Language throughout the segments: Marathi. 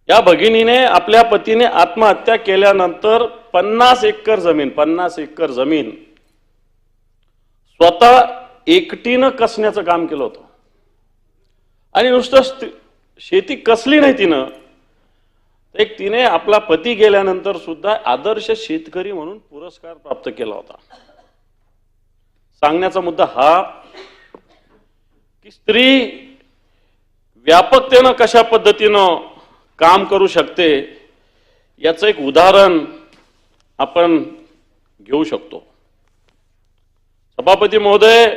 या भगिनीने आपल्या पतीने आत्महत्या केल्यानंतर 50 एकर जमीन स्वतः एकटीनं कसण्याचं काम केलं होतं। आणि नुसतं शेती कसली नाही तिनं, एक तिने आपला पती गेल्यानंतर सुद्धा आदर्श शेतकरी म्हणून पुरस्कार प्राप्त केला होता। सांगण्याचा मुद्दा हा की स्त्री व्यापकतेनं कशा पद्धतीनं काम करू शकते याचं एक उदाहरण आपण घेऊ शकतो। सभापती महोदय,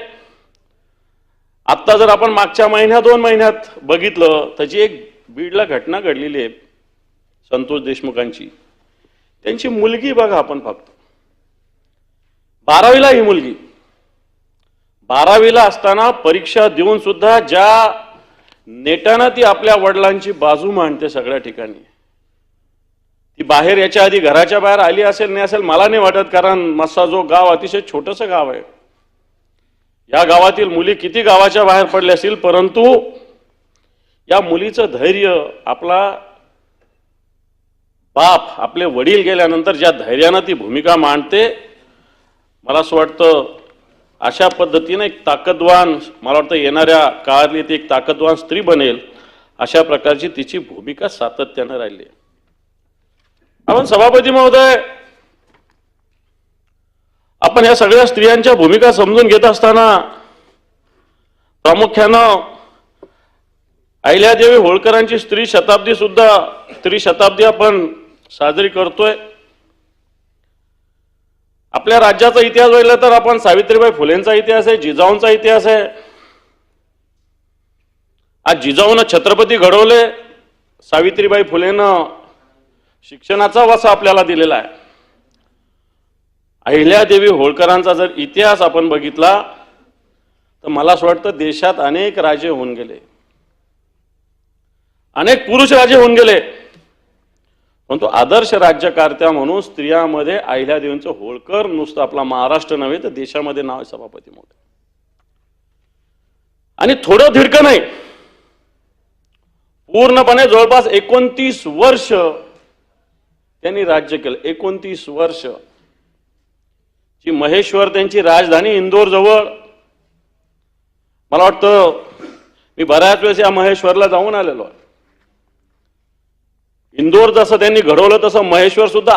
आता जर आपण मागच्या महिन्यात 2 महिन्यात बघितलं त्याची एक बीडला घटना घडलेली आहे संतोष देशमुखांची। त्यांची मुलगी बघा, आपण फक्त 12वीला ही मुलगी 12वीला असताना परीक्षा देऊन सुद्धा ज्या नेटानं ती आपल्या वडिलांची बाजू मांडते सगळ्या ठिकाणी, ती बाहेर याच्या आधी घराच्या बाहेर आली असेल नाही असेल मला नाही वाटत, कारण मस्सा जो गाव अतिशय छोटंसं गाव आहे, या गावातील मुली किती गावाच्या बाहेर पडल्या असतील, परंतु या मुलीचं धैर्य, आपला बाप आपले वडील गेल्यानंतर ज्या धैर्यानं ती भूमिका मांडते, मला असं वाटतं अशा पद्धतीने एक ताकदवान, मला वाटतं येणाऱ्या काळातली ती एक ताकदवान स्त्री बनेल, अशा प्रकारची तिची भूमिका सातत्यानं राहिली आहे। आपण सभापती महोदय, आपण या सगळ्या स्त्रियांच्या भूमिका समजून घेत असताना प्रामुख्यानं अहिल्यादेवी होळकरांची स्त्री शताब्दी आपण साजरी करतोय। आपल्या राज्याचा इतिहास बघितला तर आपण सावित्रीबाई फुलेंचा इतिहास आहे, जिजाऊंचा इतिहास आहे। आज जिजाऊनं छत्रपती घडवले, सावित्रीबाई फुलेनं शिक्षणाचा वासा आपल्याला दिलेला आहे। अहिल्यादेवी होळकरांचा जर इतिहास आपण बघितला तर मला असं वाटतं देशात अनेक राजे होऊन गेले, अनेक पुरुष राजे होऊन गेले, परंतु आदर्श राज्यकर्त्या म्हणून स्त्रियांमध्ये अहिल्यादेवींचं होळकर नुसतं आपला महाराष्ट्र नव्हे तर देशामध्ये नाव आहे सभापती महोदय। आणि थोडं धिडकं नाही, पूर्णपणे जवळपास 29 वर्ष त्यांनी राज्य केलं। 29 वर्ष जी महेश्वर त्यांची राजधानी इंदोर जवळ, मला वाटतं मी बऱ्याच वेळेस या महेश्वरला जाऊन आलेलो आहे। इंदोर जसं त्यांनी घडवलं तसं महेश्वर सुद्धा